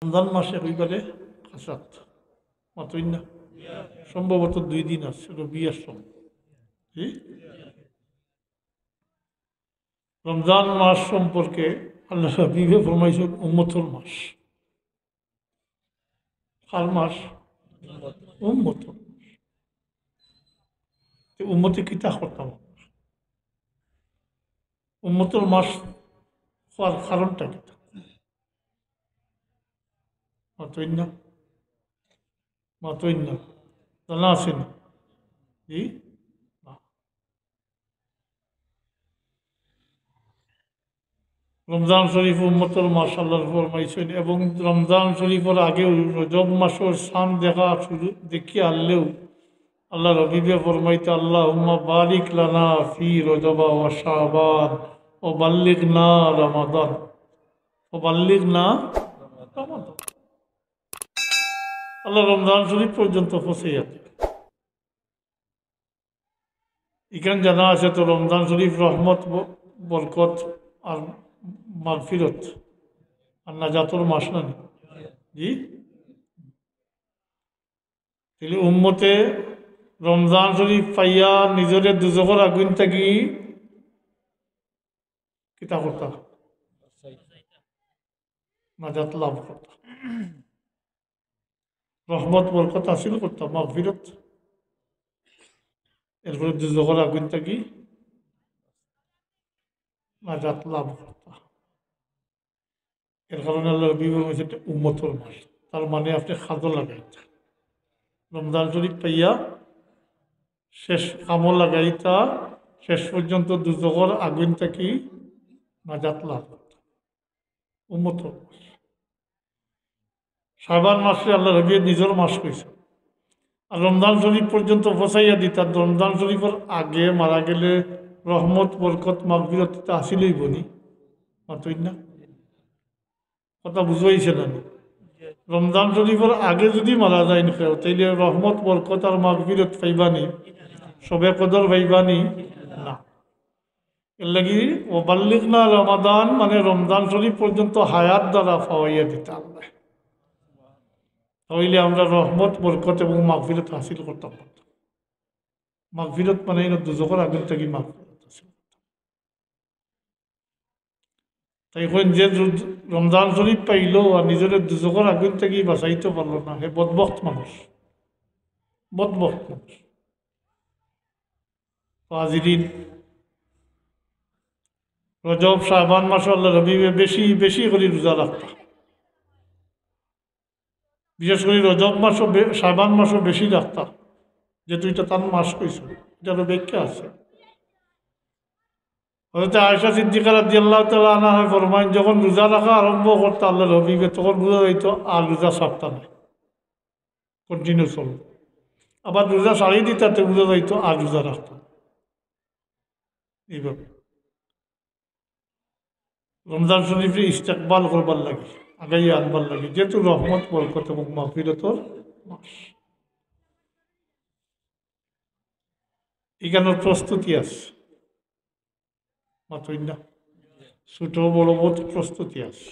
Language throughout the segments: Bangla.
রমজান মাসে রবিবারে কাসরাত মাত্রই না, সম্ভবত 2 দিন আছে রবিবার সোম। রমজান মাস সম্পর্কে আল্লাহ হাবিবে ফরমাইছেন উম্মতুল মাস। কার মাস? উম্মতুল। উম্মতি কিতা করতাম, উম্মতুল মাস হওয়ার কারণটা কিতা মাত্রই না, মাত্রই না জানা আছে না? জি না। রমজান শরীফ উম্মতুল মাস আল্লাহ ফরমাইছেন, এবং রমজান শরীফের আগেও রজব মাসের সান দেখা শুরু দেখি আনলেও আল্লাহ রবিবে ফরমাইতে আল্লাহুম্মা বারিক লানা ফি রজবা ওয়া শাবান ও বাল্লিগনা রমাদান ও বাল্লিগনা রমাদান। আল্লাহ রমজান শরীফ পর্যন্ত পৌঁছে যাবে। এখানে জানা আছে তো রমজান শরীফ রহমত বরকত আর মাগফিরত আর নাজাতুর মাস না। জি, তাহলে উম্মতে রমজান শরীফ পাইয়া নিজের দুজখর আগুন থাকি কিতা করতা, নাজাত লাভ করতা, রহমত বরকত হাসিল করতা, মাগফিরত। এরপরে দুজখর আগুন থাকি নাজাত লাভ করতা। এর কারণে আল্লাহ বিবাহ হয়েছে উম্মতর মাস। তার মানে আপনি খাদ্য লাগাইতা রমজান শরীফ পাইয়া শেষ কামল লাগাইতা, শেষ পর্যন্ত দুজখর আগুন থাকি নাজাত লাভ করতা, উম্মতর মাস। শাবান মাসে আল্লাহ রবি নিজের মাস কইছে। আর রমজান শরীফ পর্যন্ত ফসাইয়া দিতা। রমজান শরীফের আগে মারা গেলে রহমত বরকত মাগফিরত আসিলেই বনি মাতই না, কথা বুঝাইছে না? রমজান শরীফের আগে যদি মারা যায় না তাইলে রহমত বরকত আর মাগফিরত পাইবানি, সবে কদর পাইবানি না। এর লাগি ও বাল্লিগনা রমাদান মানে রমজান শরীফ পর্যন্ত হায়াত দ্বারা পাওয়াইয়া দিতে আল্লাহ, তাহলে আমরা রহমত বরকত এবং মাগফিরত হাসিল করতাম। মাগফিরত মানে দুজখর আগুন থেকে মাগফিরত হাসিল করতাম। তাই এখন যে রমজান শরীফ পাইল আর নিজের দুজখর আগুন থেকে বাঁচাইতে পারলো না, হে বদবখ্ত মানুষ, বদবখ্ত মানুষ। হাজিরিন, রজব শাবান মাসে আল্লাহ রবিবে বেশি বেশি করে রোজা রাখতাম। বিশেষ করে রজব মাসও শাবান মাসও বেশি রাখতাম, যেহেতু এটা তার মাস কইছে, এটারও ব্যাখ্যা আছে। হযরত আয়েশা সিদ্দিকা রাদিয়াল্লাহু তাআলা আনহা ফরমায়েন, যখন রোজা রাখা আরম্ভ করতো আল্লাহ রবিবে তখন বোঝা যাইত আর রোজা ছাড়তা না, কন্টিনিউ চলবে। আবার রোজা ছাড়িয়ে দিতে বোঝা যাইত আর রোজা রাখতাম। এইভাবে রমজান শরীফে ইস্তেকবাল করবার লাগে, আগাইয়া আনবার লাগে, যেহেতু রহমত বরকত এবং মাগফিরতর মাস। এখানের প্রস্তুতি আছে মাত্রই না, ছোট বড় বহুত প্রস্তুতি আছে।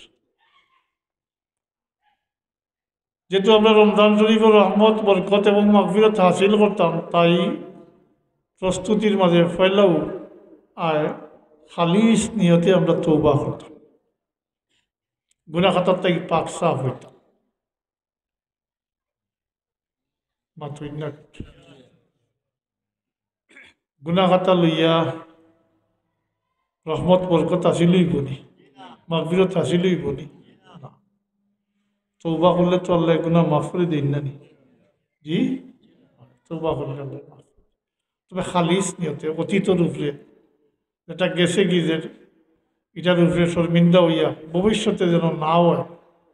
যেহেতু আমরা রমজান শরীফের রহমত বরকত এবং মাগফিরত হাসিল করতাম, তাই প্রস্তুতির মাঝে ফেলাও আর খালিস নিয়তে আমরা তওবা করতাম, গুনাহ খাতার থেকে পাক সাফ হইতাম মাত্রই না। গুনাহ খাতা লইয়া রহমত বরকত হাসিলই বনি, মাগফিরত হাসিলই বনি না। তওবা করলে তো আল্লাহ গুনাহ মাফ করে দিন না নি? জি, তওবা করলে আল্লাহ মাফ। তবে খালিস নিয়তে অতীতর উপরে যেটা গেছে গিয়ে এটার উপরে শর্মিন্দা হইয়া ভবিষ্যতে যেন না হয়,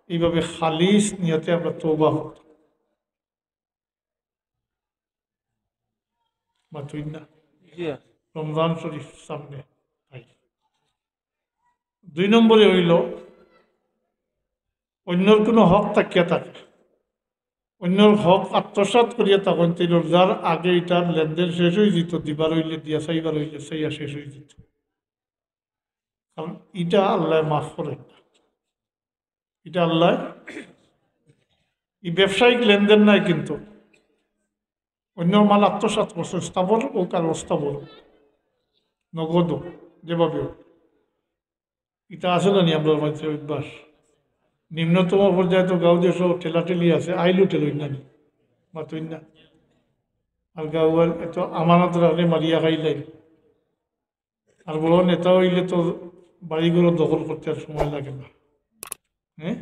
এইভাবে খালিস নিয়তে আমরা তওবা করতাম মাত্রই না। রমজান শরীফ সামনে। 2 নম্বরে হইল অন্যর কোনো হক থাকিয়া থাকে, অন্যর হক আত্মসাৎ করিয়া তখন তিনি রোজার আগে এটার লেনদেন শেষ হয়ে যেত, দিবার হইলে দিয়া, চাইবার হইলে চাইয়া শেষ হয়ে যেত। কারণ এটা আল্লাহ মাফ করেন না, এটা আল্লাহ এই ব্যবসায়িক লেনদেন নাই কিন্তু অন্য মাল আত্মসাৎ করছে স্থাবর ও কার অস্থাবর নগদ যেভাবে হোক। এটা আসলে নি আমরা মধ্যে অভ্যাস নিম্নতম পর্যায়ে তো গাঁও দেশ ঠেলাঠেলি আছে আইলু ঠেলই না মাতুই না আর গাঁও এত আমানত রাখলে মারিয়া খাইলাই আর বড় নেতা হইলে তো বাড়িগুলো দখল করতে আর সময় লাগে না। হ্যাঁ,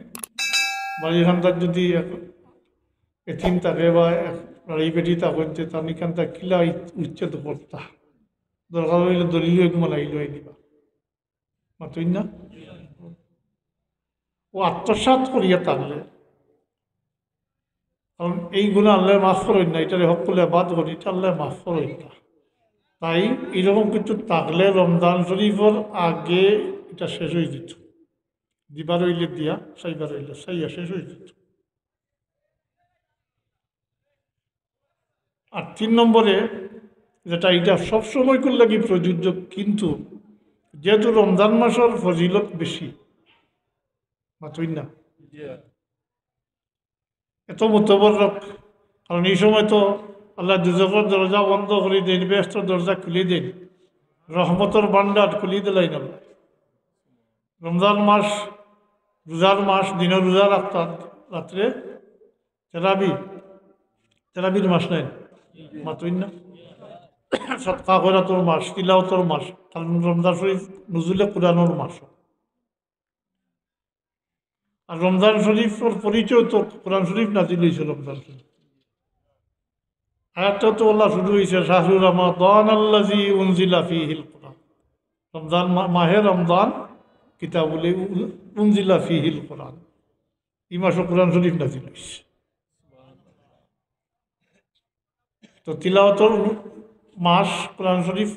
বাড়িখানটার যদি এথিম থাকে বা বাড়ি বেটি থাকতে তার নিখানটা কিলা উচ্ছেদ করতা দরকার হইলে দলিল একমন আইল দিবা মাতুই না। ও আত্মসাৎ করিয়া থাকলে কারণ এই গুণা আল্লাহ মাফ করেন না, এটারে সকলে বাদ করি এটা আল্লাহ মাফ করেন না। তাই এইরকম কিছু থাকলে রমজান শরীফের আগে এটা শেষ হয়ে যেত, দিবার হইলে দিয়া সাইবার হইলে সাইয়া শেষ হয়ে যেত। আর 3 নম্বরে যেটা এটা সবসময় করলে কি প্রযোজ্য, কিন্তু যেহেতু রমজান মাসের ফজিলত বেশি মাতুই না এত মুতবরক, কারণ এই সময় তো আল্লাহ দুজকের দরজা বন্ধ করে দেন, বেহেশতের দরজা খুলে দেন, রহমতের ভান্ডার খুলে দিলেন আল্লাহ। রমজান মাস রোজার মাস, দিনে রোজা রাখতাম, রাত্রে তেরাবির মাস নেন মাতুই না, সৎকা করা তোর মাস, তিলাওয়াতের মাস, কারণ রমজান শরীফ নজুলে কুরআনের মাস। আর রমজান শরীফের পরিচয় তো কোরআন শরীফ নাজিল হয়েছে রমজান শরীফ। আয়াতটা তো আল্লাহ শুরু হয়েছে শাহরু রমাদান আল্লাযী উনজিলা ফীহিল কুরআন, রমজান মাহে রমজান কিতাবুল উনজিলা ফীহিল কুরআন, এই মাসে কোরআন শরীফ নাজিল হয়েছে। তো তিলাওয়াতের মাস কোরআন শরীফ